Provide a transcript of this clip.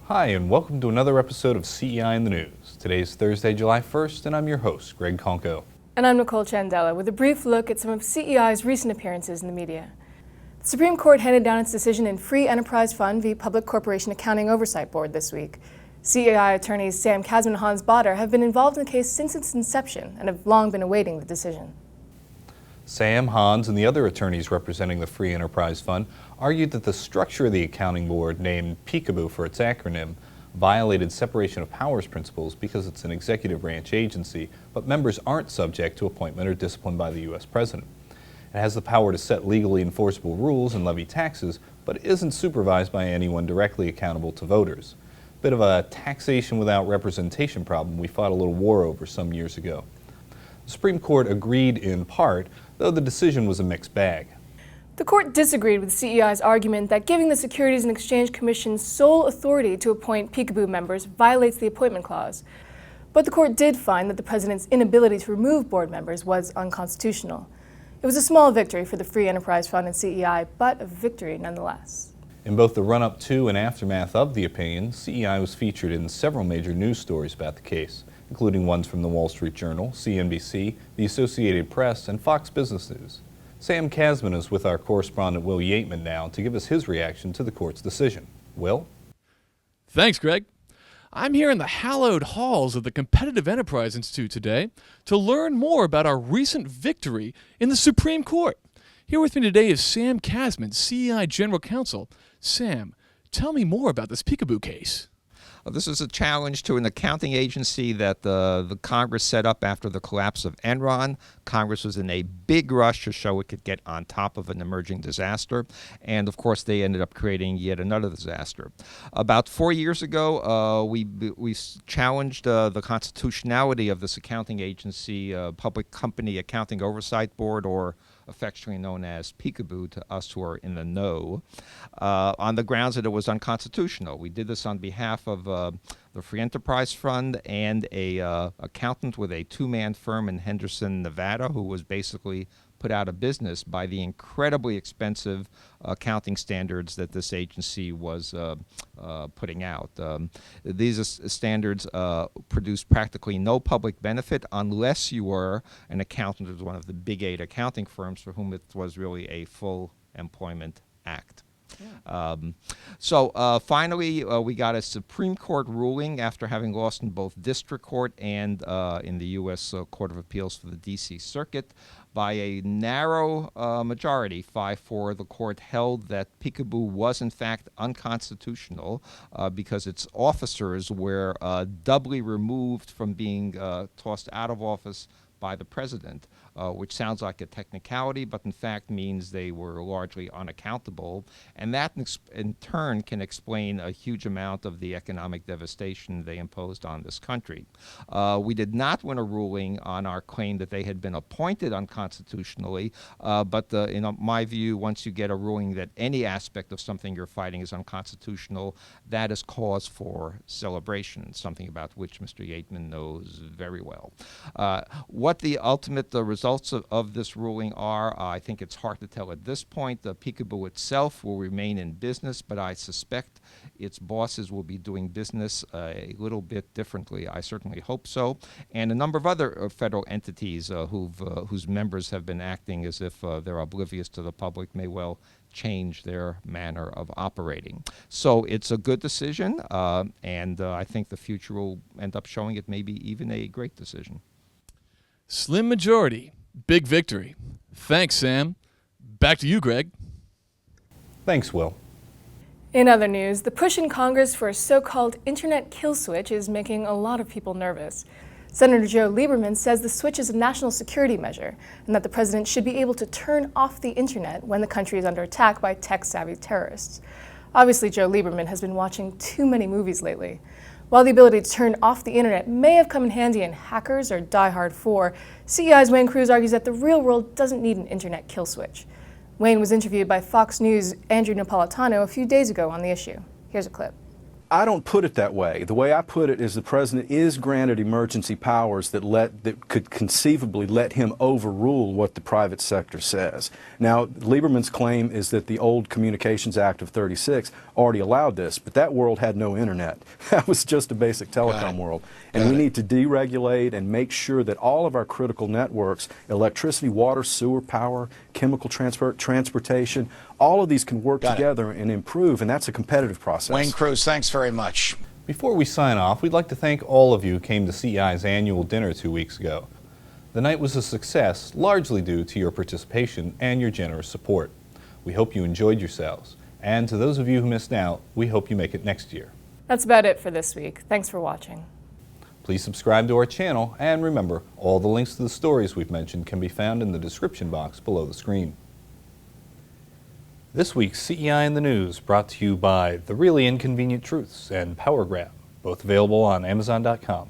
Hi, and welcome to another episode of CEI in the News. Today is Thursday, July 1st, and I'm your host, Greg Conco. And I'm Nicole Chandela with a brief look at some of CEI's recent appearances in the media. The Supreme Court handed down its decision in Free Enterprise Fund v. Public Corporation Accounting Oversight Board this week. CEI attorneys Sam Kasman and Hans Bader have been involved in the case since its inception and have long been awaiting the decision. Sam, Hans, and the other attorneys representing the Free Enterprise Fund argued that the structure of the accounting board, named PCAOB for its acronym, violated separation of powers principles because it's an executive branch agency, but members aren't subject to appointment or discipline by the U.S. President. It has the power to set legally enforceable rules and levy taxes, but it isn't supervised by anyone directly accountable to voters. Bit of a taxation without representation problem we fought a little war over some years ago. The Supreme Court agreed in part, though the decision was a mixed bag. The court disagreed with CEI's argument that giving the Securities and Exchange Commission sole authority to appoint PCAOB members violates the appointment clause. But the court did find that the president's inability to remove board members was unconstitutional. It was a small victory for the Free Enterprise Fund and CEI, but a victory nonetheless. In both the run-up to and aftermath of the opinion, CEI was featured in several major news stories about the case, including ones from the Wall Street Journal, CNBC, the Associated Press, and Fox Business News. Sam Kasman is with our correspondent Will Yateman now to give us his reaction to the court's decision. Will? Thanks, Greg. I'm here in the hallowed halls of the Competitive Enterprise Institute today to learn more about our recent victory in the Supreme Court. Here with me today is Sam Kasman, CEI General Counsel. Sam, tell me more about this PCAOB case. This is a challenge to an accounting agency that the Congress set up after the collapse of Enron. Congress was in a big rush to show it could get on top of an emerging disaster. And, of course, they ended up creating yet another disaster. About 4 years ago, we challenged the constitutionality of this accounting agency, Public Company Accounting Oversight Board, or affectionately known as PCAOB to us who are in the know, on the grounds that it was unconstitutional. We did this on behalf of the Free Enterprise Fund and a accountant with a two-man firm in Henderson, Nevada, who was basically put out of business by the incredibly expensive accounting standards that this agency was putting out. These standards produce practically no public benefit unless you were an accountant of one of the big 8 accounting firms for whom it was really a full employment act. Yeah. Finally, we got a Supreme Court ruling after having lost in both district court and in the U.S. Court of Appeals for the D.C. Circuit. By a narrow majority, 5-4, the court held that PCAOB was in fact unconstitutional because its officers were doubly removed from being tossed out of office by the president, which sounds like a technicality, but in fact means they were largely unaccountable. And that in turn can explain a huge amount of the economic devastation they imposed on this country. We did not win a ruling on our claim that they had been appointed unconstitutionally, but in my view, once you get a ruling that any aspect of something you're fighting is unconstitutional, that is cause for celebration, something about which Mr. Yateman knows very well. What the ultimate results of this ruling are, I think it's hard to tell at this point. The PCAOB itself will remain in business, but I suspect its bosses will be doing business a little bit differently. I certainly hope so. And a number of other federal entities whose members have been acting as if they're oblivious to the public may well change their manner of operating. So it's a good decision, and I think the future will end up showing it may be even a great decision. Slim majority, big victory. Thanks, Sam. Back to you, Greg. Thanks, Will. In other news, the push in Congress for a so-called internet kill switch is making a lot of people nervous. Senator Joe Lieberman says the switch is a national security measure and that the president should be able to turn off the internet when the country is under attack by tech-savvy terrorists. Obviously, Joe Lieberman has been watching too many movies lately. While the ability to turn off the internet may have come in handy in Hackers or Die Hard 4, CEI's Wayne Cruz argues that the real world doesn't need an internet kill switch. Wayne was interviewed by Fox News' Andrew Napolitano a few days ago on the issue. Here's a clip. I don't put it that way. The way I put it is the president is granted emergency powers that could conceivably let him overrule what the private sector says. Now, Lieberman's claim is that the old Communications Act of '36 already allowed this, but that world had no internet. That was just a basic telecom world. And we need to deregulate and make sure that all of our critical networks, electricity, water, sewer, power, chemical transportation, all of these can work together and improve, and that's a competitive process. Wayne Cruz, thanks very much. Before we sign off, we'd like to thank all of you who came to CEI's annual dinner 2 weeks ago. The night was a success, largely due to your participation and your generous support. We hope you enjoyed yourselves. And to those of you who missed out, we hope you make it next year. That's about it for this week. Thanks for watching. Please subscribe to our channel, and remember, all the links to the stories we've mentioned can be found in the description box below the screen. This week's CEI in the News brought to you by The Really Inconvenient Truths and Power Grab, both available on Amazon.com.